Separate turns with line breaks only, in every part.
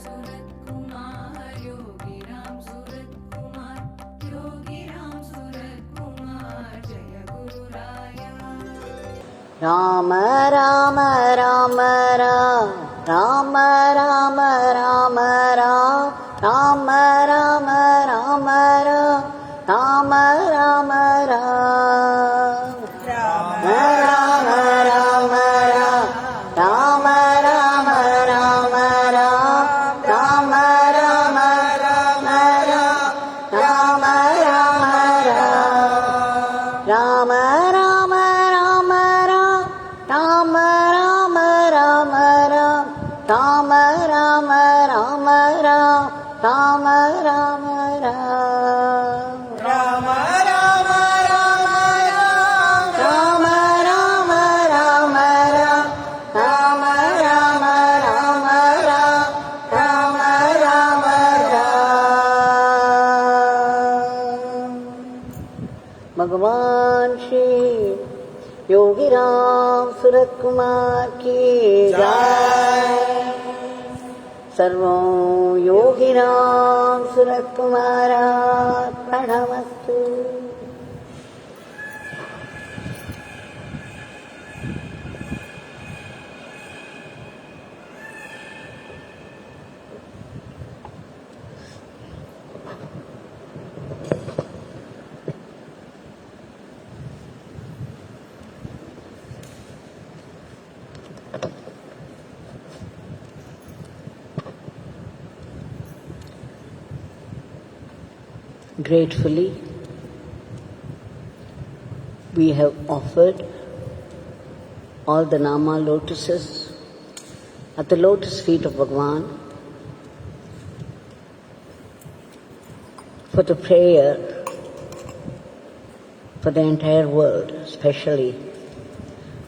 Ramsuratkumar, Yogi Ramsuratkumar, Yogi Ramsuratkumar, Jaya Guru Raya.
Rama Rama Rama Rama Rama Rama Rama Rama Rama Rama Rama Bhagwan Shri Yogi Ramsuratkumar ki jai. Sarvam Yogi Ramsuratkumar Arpanastu. Gratefully, we have offered all the Nama lotuses at the lotus feet of Bhagwan for the prayer for the entire world, especially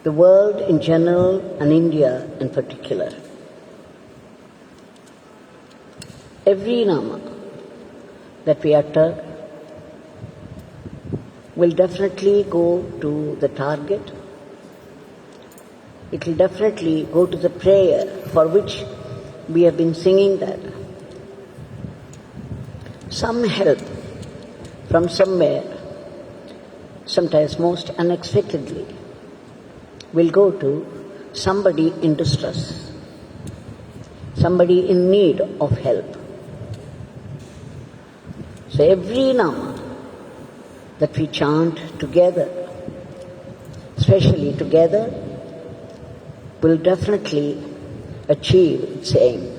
the world in general and India in particular. Every Nama that we utter will definitely go to the target. It will definitely go to the prayer for which we have been singing that. Some help from somewhere, sometimes most unexpectedly, will go to somebody in distress, somebody in need of help. So every Nama that we chant together, especially together, will definitely achieve its aim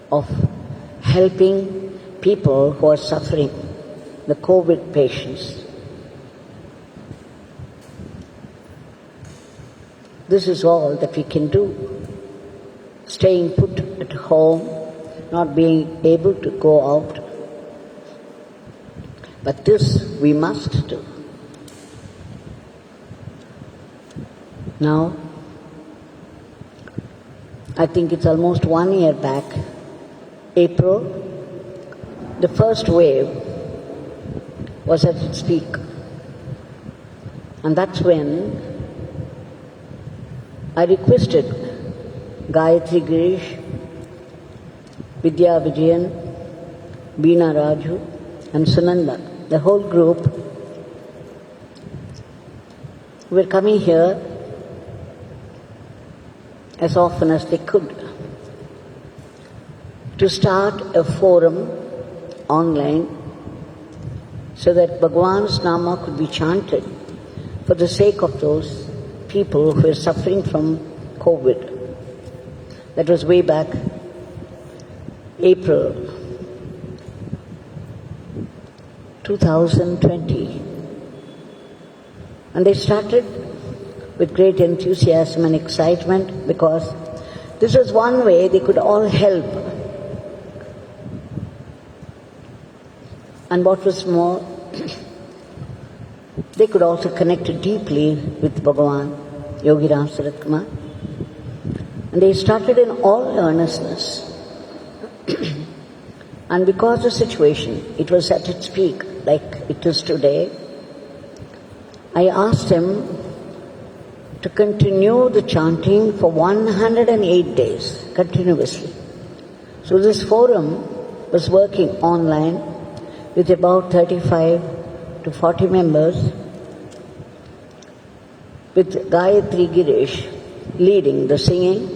of helping people who are suffering, the COVID patients. This is all that we can do. Staying put at home, not being able to go out. But this we must do. Now, I think it's almost 1 year back, April, the first wave was at its peak. And that's when I requested Gayatri Girish, Vidya Vijayan, Veena Raju, and Sunanda, the whole group, were coming here as often as they could to start a forum online so that Bhagwan's Nama could be chanted for the sake of those people who are suffering from COVID. That was way back April 2020. And they started with great enthusiasm and excitement because this was one way they could all help. And what was more, they could also connect deeply with Bhagwan Yogi Ramsuratkumar. And they started in all earnestness. And because the situation, it was at its peak, like it is today, I asked him to continue the chanting for 108 days, continuously. So this forum was working online with about 35 to 40 members, with Gayatri Girish leading the singing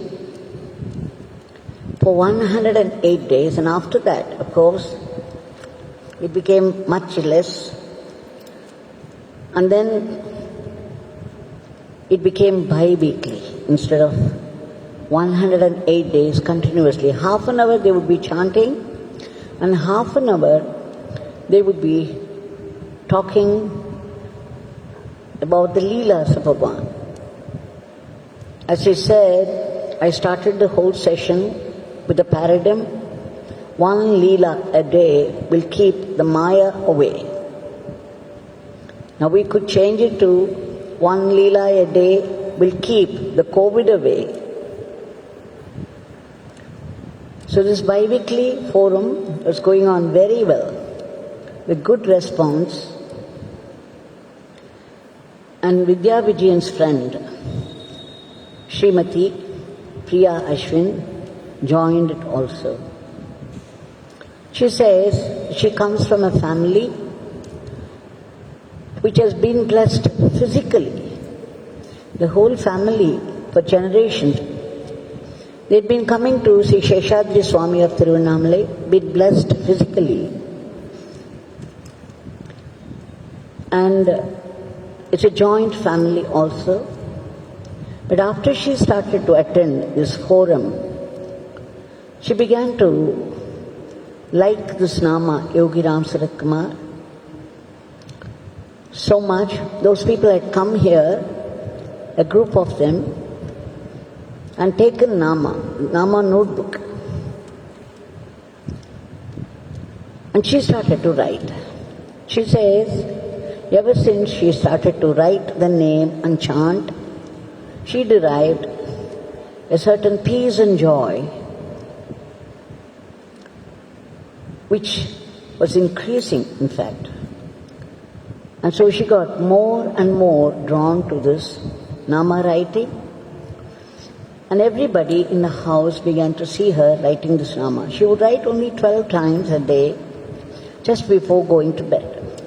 for 108 days, and after that, of course, it became much less, and then it became bi-weekly instead of 108 days continuously. Half an hour they would be chanting, and half an hour they would be talking about the Leelas of Bhagwan. As I said, I started the whole session with the paradigm, one Leela a day will keep the Maya away. Now we could change it to one Leela a day will keep the COVID away. So this bi-weekly forum was going on very well, with good response. And Vidya Vijayan's friend, Srimati Priya Ashwin, joined it also. She says she comes from a family which has been blessed physically. The whole family for generations. They'd been coming to see Sheshadri Swami of Tiruvannamalai, been blessed physically. And it's a joint family also. But after she started to attend this forum, she began to like this Nama, Yogi Ramsuratkumar, so much. Those people had come here, a group of them, and taken Nama notebook. And she started to write. She says, ever since she started to write the name and chant, she derived a certain peace and joy which was increasing, in fact. And so she got more and more drawn to this Nama writing, and everybody in the house began to see her writing this Nama. She would write only 12 times a day, just before going to bed.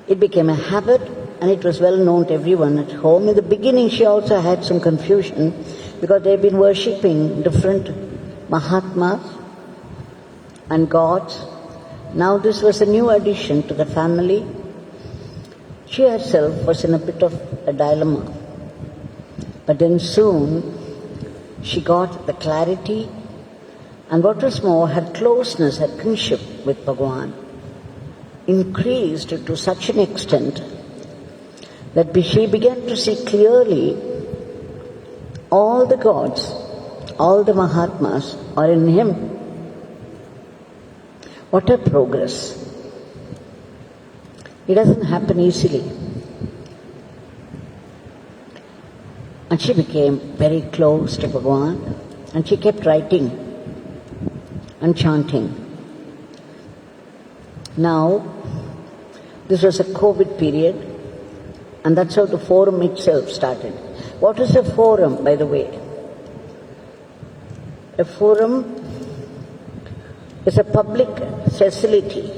It became a habit, and it was well known to everyone at home. In the beginning, she also had some confusion because they've been worshipping different Mahatmas and gods. Now this was a new addition to the family. She herself was in a bit of a dilemma. But then soon she got the clarity, and what was more, her closeness, her kinship with Bhagwan increased to such an extent that she began to see clearly all the gods, all the Mahatmas are in him. What a progress. It doesn't happen easily. And she became very close to Bhagwan, and she kept writing and chanting. Now, this was a COVID period, and that's how the forum itself started. What is a forum, by the way? A forum is a public facility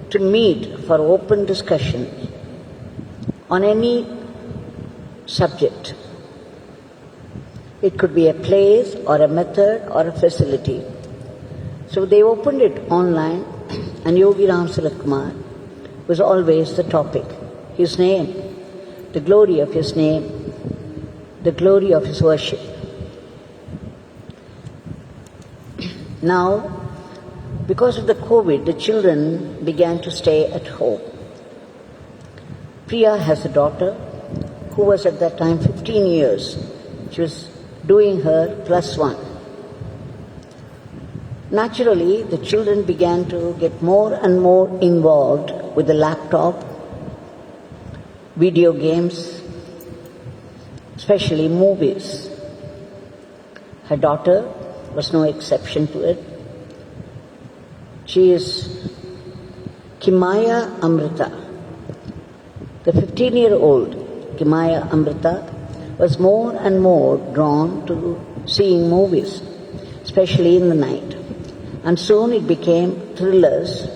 to meet for open discussion on any subject. It could be a place or a method or a facility. So they opened it online, and Yogi Ramsuratkumar was always the topic. His name, the glory of his name, the glory of his worship. Now, because of the COVID, the children began to stay at home. Priya has a daughter who was at that time 15 years. She was doing her +1. Naturally, the children began to get more and more involved with the laptop, video games, especially movies. Her daughter was no exception to it. She is Kimaya Amrita, the 15-year-old Kimaya Amrita, was more and more drawn to seeing movies, especially in the night. And soon it became thrillers,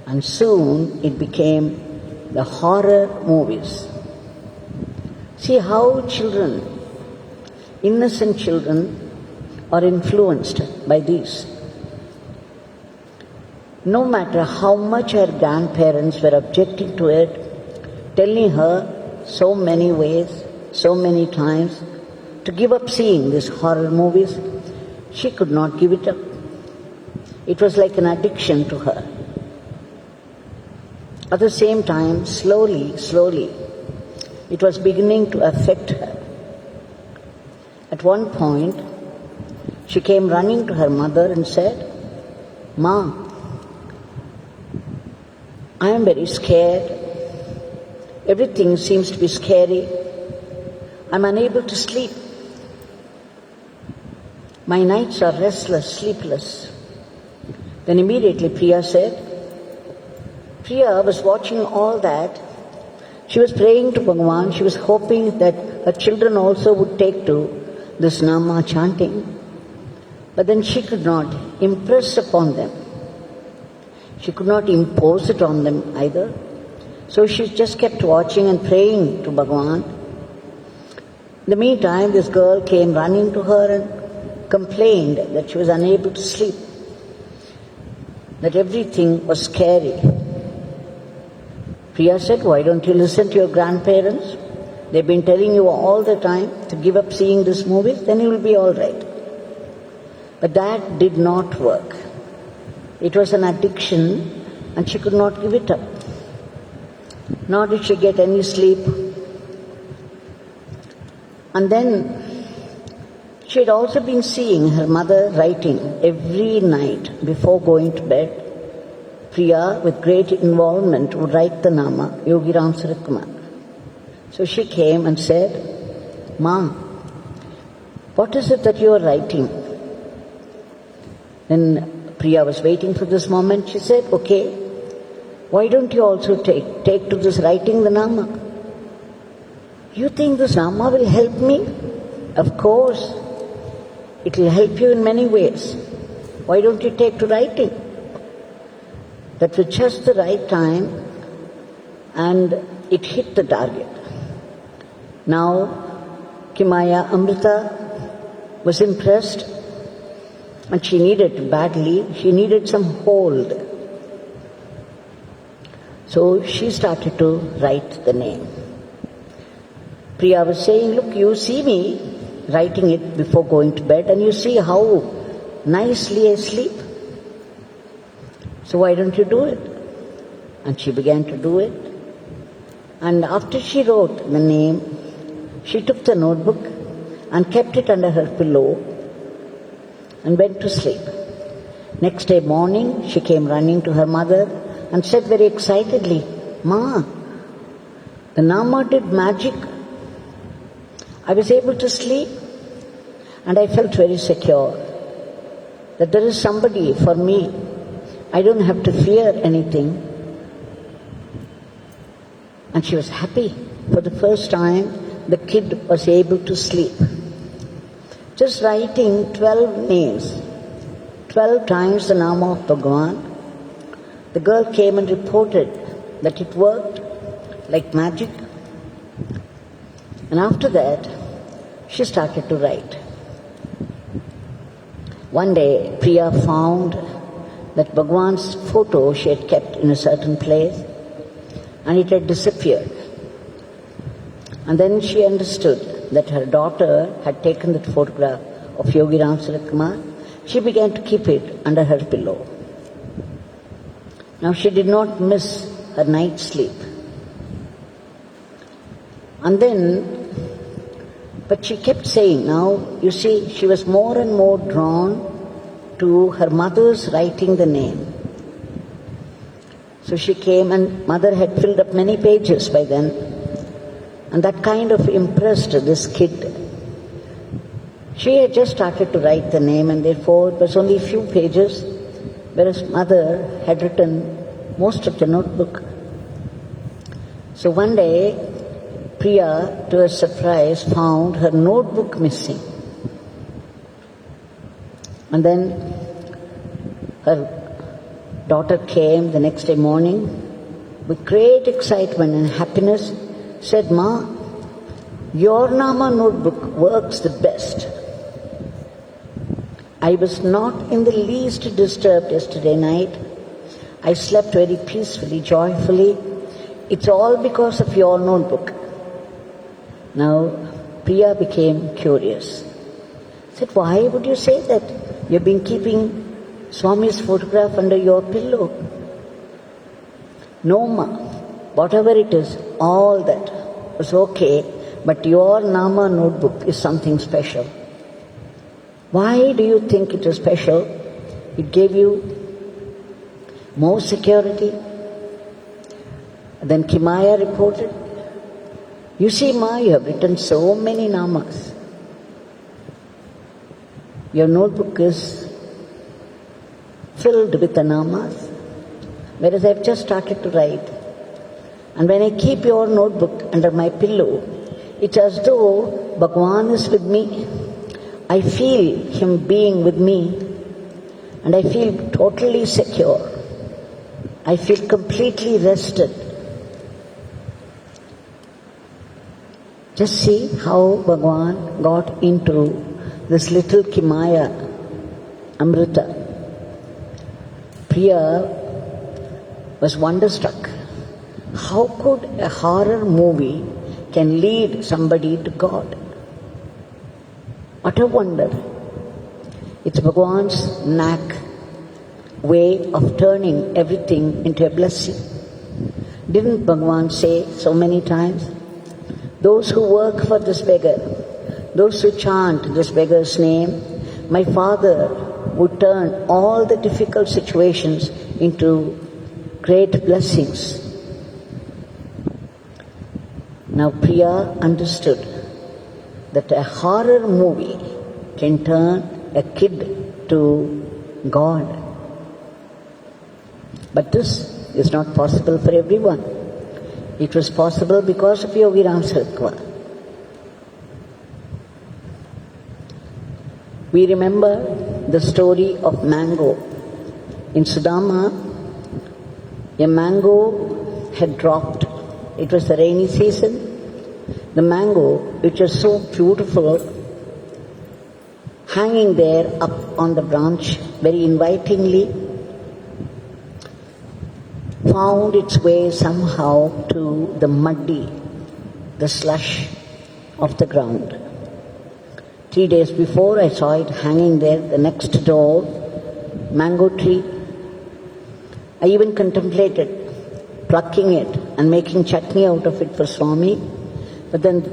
and soon it became the horror movies. See how children, innocent children, are influenced by these. No matter how much her grandparents were objecting to it, telling her so many ways, so many times, to give up seeing these horror movies, she could not give it up. It was like an addiction to her. At the same time, slowly, it was beginning to affect her. At one point, she came running to her mother and said, "Ma, I am very scared. Everything seems to be scary. I'm unable to sleep. My nights are restless, sleepless." Then immediately Priya said, Priya was watching all that. She was praying to Bhagwan. She was hoping that her children also would take to this Nama chanting. But then she could not impress upon them. She could not impose it on them either. So she just kept watching and praying to Bhagwan. In the meantime, this girl came running to her and complained that she was unable to sleep, that everything was scary. Priya said, "Why don't you listen to your grandparents? They've been telling you all the time to give up seeing these movies, then you will be all right." But that did not work. It was an addiction and she could not give it up. Nor did she get any sleep. And then she had also been seeing her mother writing every night before going to bed. Priya, with great involvement, would write the Nama, Yogi Ramsuratkumar. So she came and said, "Ma, what is it that you are writing?" Then Priya was waiting for this moment. She said, "Okay, why don't you also take to this writing the Nama? You think this Nama will help me? Of course, it will help you in many ways. Why don't you take to writing?" That was just the right time, and it hit the target. Now, Kimaya Amrita was impressed, and she needed some hold. So she started to write the name. Priya was saying, "Look, you see me writing it before going to bed, and you see how nicely I sleep. So why don't you do it?" And she began to do it. And after she wrote the name, she took the notebook and kept it under her pillow and went to sleep. Next day morning, she came running to her mother and said very excitedly, "Ma, the Nama did magic. I was able to sleep and I felt very secure that there is somebody for me. I don't have to fear anything." And she was happy. For the first time, the kid was able to sleep. Just writing 12 names, 12 times the Nama of Bhagwan, the girl came and reported that it worked like magic. And after that, she started to write. One day, Priya found that Bhagwan's photo she had kept in a certain place, and it had disappeared. And then she understood that her daughter had taken that photograph of Yogi Ramsuratkumar. She began to keep it under her pillow. Now she did not miss her night's sleep. And then, but she kept saying, now, you see, she was more and more drawn to her mother's writing the name. So she came, and mother had filled up many pages by then, and that kind of impressed this kid. She had just started to write the name, and therefore it was only a few pages, whereas mother had written most of the notebook. So one day, Priya, to her surprise, found her notebook missing. And then her daughter came the next day morning with great excitement and happiness, said, "Ma, your Nama notebook works the best. I was not in the least disturbed yesterday night. I slept very peacefully, joyfully. It's all because of your notebook." Now, Priya became curious. Said, "Why would you say that? You've been keeping Swami's photograph under your pillow." "No, Ma. Whatever it is, all that was okay, but your Nama notebook is something special." "Why do you think it is special?" "It gave you more security." Then Kimaya reported, "You see, Ma, you have written so many namas. Your notebook is filled with the namas, whereas I have just started to write. And when I keep your notebook under my pillow, it's as though Bhagwan is with me. I feel him being with me, and I feel totally secure. I feel completely rested." Just see how Bhagwan got into this little Kimaya, Amrita. Priya was wonderstruck. How could a horror movie can lead somebody to God? What a wonder. It's Bhagwan's knack, way of turning everything into a blessing. Didn't Bhagwan say so many times, "Those who work for this beggar, those who chant this beggar's name, my Father would turn all the difficult situations into great blessings." Now Priya understood that a horror movie can turn a kid to God. But this is not possible for everyone. It was possible because of Yogi Ramsuratkumar. We remember the story of mango. In Sudama, a mango had dropped. It was the rainy season. The mango, which was so beautiful, hanging there up on the branch very invitingly, found its way somehow to the muddy, the slush of the ground. 3 days before, I saw it hanging there, the next door, mango tree. I even contemplated plucking it and making chutney out of it for Swami. But then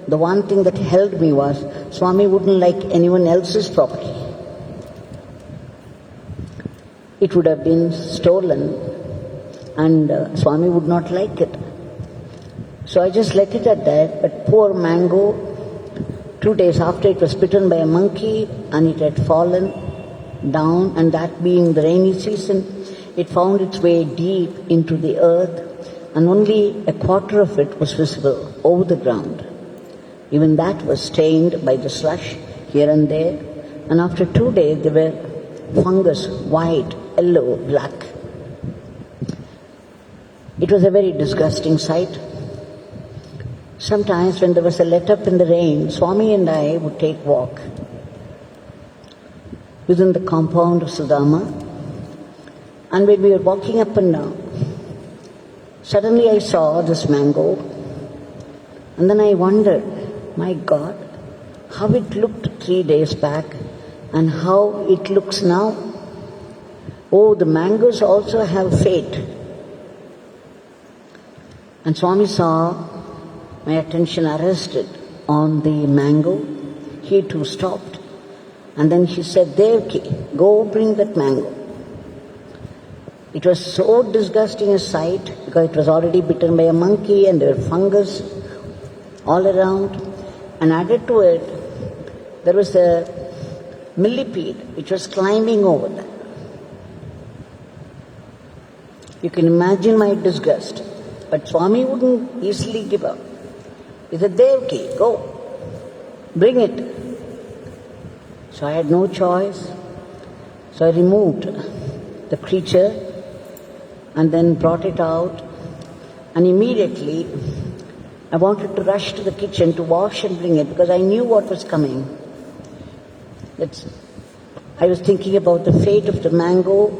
the one thing that held me was, Swami wouldn't like anyone else's property. It would have been stolen, and Swami would not like it. So I just let it at that, but poor mango, 2 days after it was bitten by a monkey and it had fallen down, and that being the rainy season, it found its way deep into the earth, and only a quarter of it was visible over the ground. Even that was stained by the slush here and there, and after 2 days there were fungus, white, yellow, black. It was a very disgusting sight. Sometimes when there was a let-up in the rain, Swami and I would take walk within the compound of Sudama, and when we were walking up and down, suddenly I saw this mango, and then I wondered, my God, how it looked 3 days back and how it looks now. Oh, the mangoes also have fate. And Swami saw my attention arrested on the mango. He too stopped. And then he said, Devaki, go bring that mango. It was so disgusting a sight because it was already bitten by a monkey and there were fungus all around. And added to it, there was a millipede which was climbing over that. You can imagine my disgust. But Swami wouldn't easily give up. He said, Devaki, go, bring it. So I had no choice. So I removed the creature and then brought it out. And immediately I wanted to rush to the kitchen to wash and bring it because I knew what was coming. I was thinking about the fate of the mango,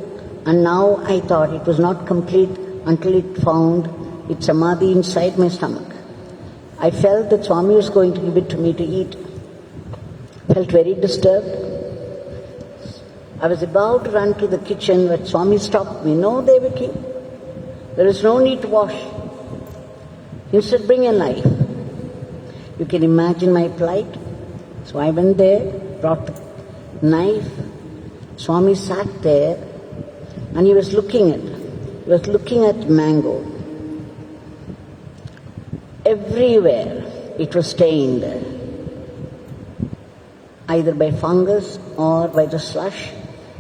and now I thought it was not complete until it found its samadhi inside my stomach. I felt that Swami was going to give it to me to eat. Felt very disturbed. I was about to run to the kitchen when Swami stopped me. No, Devaki, there is no need to wash. Instead, bring a knife. You can imagine my plight. So I went there, brought the knife. Swami sat there and he was looking at mango. Everywhere it was stained, either by fungus or by the slush.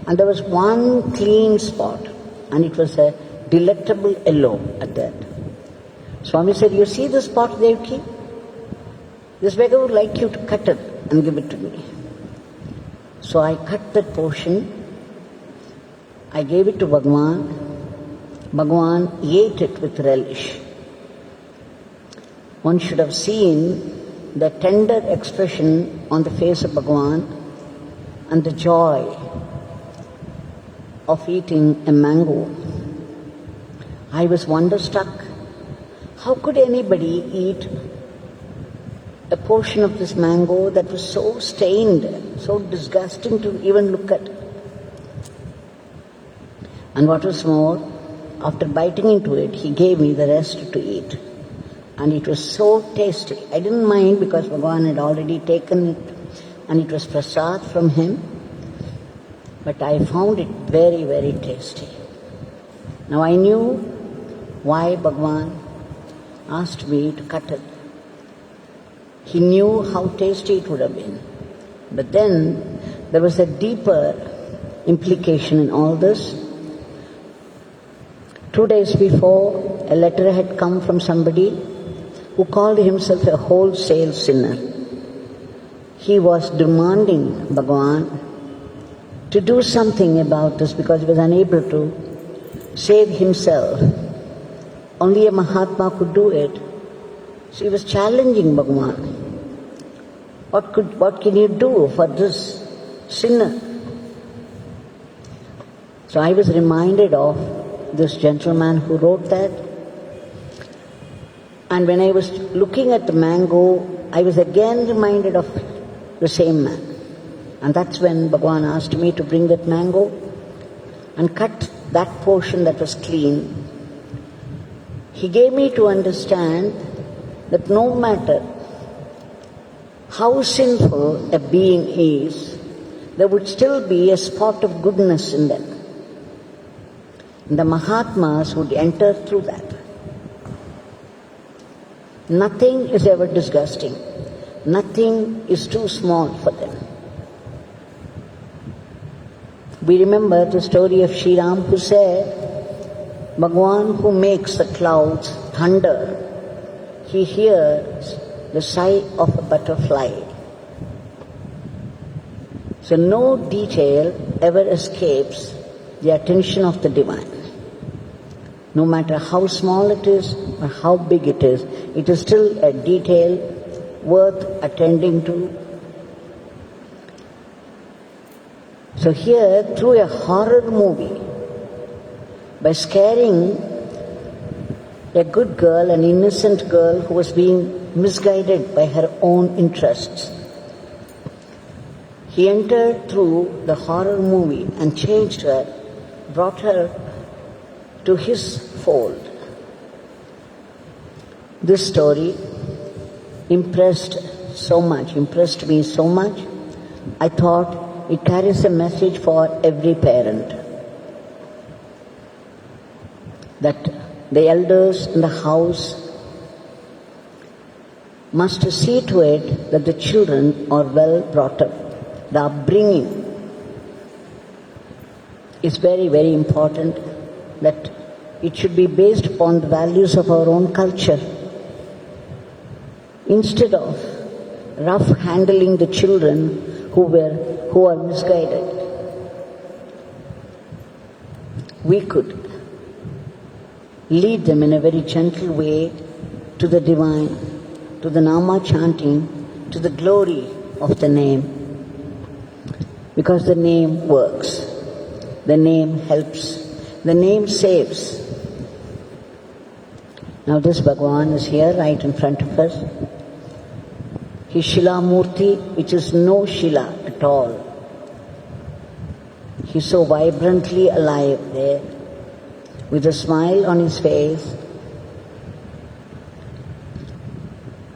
And there was one clean spot, and it was a delectable yellow at that. Swami said, you see the spot, Devaki? This beggar would like you to cut it and give it to me. So I cut that portion. I gave it to Bhagwan. Bhagwan ate it with relish. One should have seen the tender expression on the face of Bhagwan and the joy of eating a mango. I was wonderstruck. How could anybody eat a portion of this mango that was so stained, so disgusting to even look at? And what was more, after biting into it, he gave me the rest to eat. And it was so tasty. I didn't mind because Bhagwan had already taken it and it was prasad from him. But I found it very, very tasty. Now I knew why Bhagwan asked me to cut it. He knew how tasty it would have been. But then there was a deeper implication in all this. 2 days before, a letter had come from somebody who called himself a wholesale sinner. He was demanding Bhagwan to do something about this because he was unable to save himself. Only a Mahatma could do it. So he was challenging Bhagwan. What can you do for this sinner? So I was reminded of this gentleman who wrote that. And when I was looking at the mango, I was again reminded of the same man. And that's when Bhagwan asked me to bring that mango and cut that portion that was clean. He gave me to understand that no matter how sinful a being is, there would still be a spot of goodness in them. And the Mahatmas would enter through that. Nothing is ever disgusting. Nothing is too small for them. We remember the story of Sri Ram who said, Bhagwan who makes the clouds thunder, he hears the sigh of a butterfly. So no detail ever escapes the attention of the divine. No matter how small it is or how big it is still a detail worth attending to. So here, through a horror movie, by scaring a good girl, an innocent girl who was being misguided by her own interests, he entered through the horror movie and changed her, brought her to his fold. This story impressed me so much, I thought it carries a message for every parent. That the elders in the house must see to it that the children are well brought up. The upbringing is very, very important, that it should be based upon the values of our own culture. instead of rough handling the children who are misguided. We could lead them in a very gentle way to the divine, to the Nama chanting, to the glory of the name. Because the name works, the name helps, the name saves. Now this Bhagwan is here right in front of us. His Shila Murti, which is no Shila at all. He's so vibrantly alive there, with a smile on his face.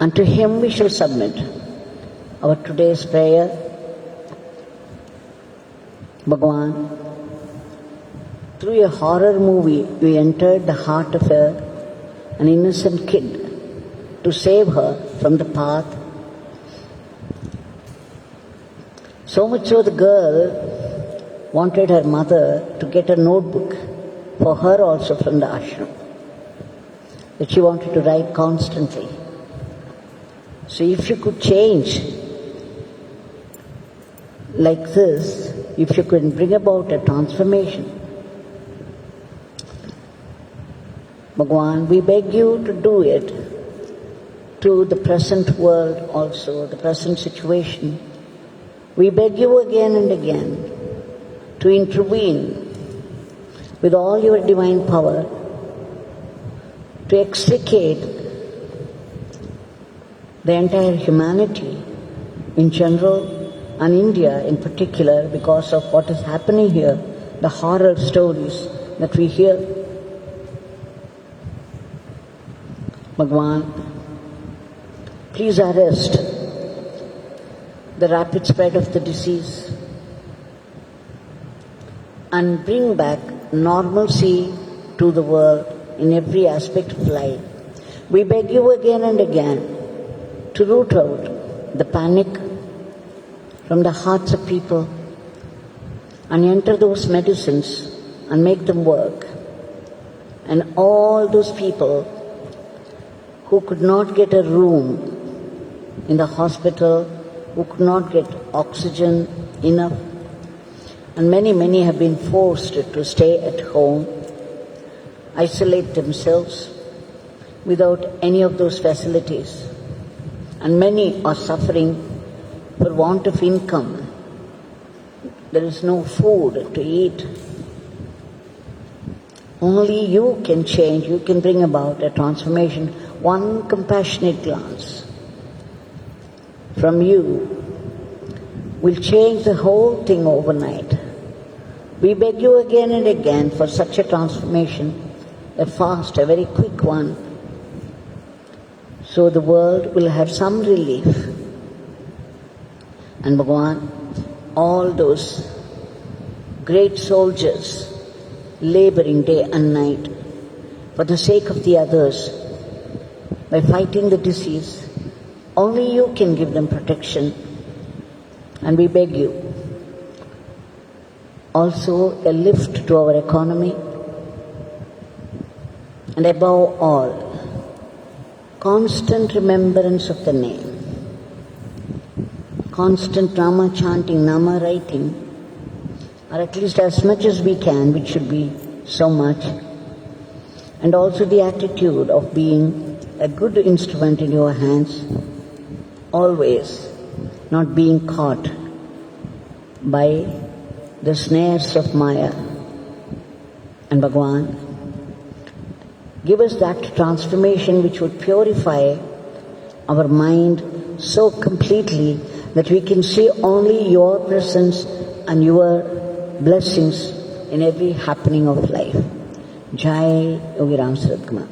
And to him we shall submit our today's prayer. Bhagwan, through a horror movie, you entered the heart of an innocent kid to save her from the path. So much so the girl wanted her mother to get a notebook for her also from the ashram, that she wanted to write constantly. So if you could change like this, if you could bring about a transformation, Bhagwan, we beg you to do it to the present world also, the present situation. We beg you again and again to intervene with all your divine power to extricate the entire humanity in general and India in particular, because of what is happening here, the horror stories that we hear. Bhagwan, please arrest the rapid spread of the disease and bring back normalcy to the world in every aspect of life. We beg you again and again to root out the panic from the hearts of people and enter those medicines and make them work. And all those people who could not get a room in the hospital, who could not get oxygen enough, and many have been forced to stay at home, isolate themselves without any of those facilities. And many are suffering for want of income. There is no food to eat. Only you can change, you can bring about a transformation. One compassionate glance from you will change the whole thing overnight. We beg you again and again for such a transformation, a fast, a very quick one, so the world will have some relief. And Bhagwan, all those great soldiers laboring day and night for the sake of the others by fighting the disease, only you can give them protection. And we beg you also a lift to our economy, and above all, constant remembrance of the name, constant Nama chanting, Nama writing, or at least as much as we can, which should be so much, and also the attitude of being a good instrument in your hands, always not being caught by the snares of Maya. And Bhagwan, give us that transformation which would purify our mind so completely that we can see only your presence and your blessings in every happening of life. Jai Yogi Ramsuratkumar.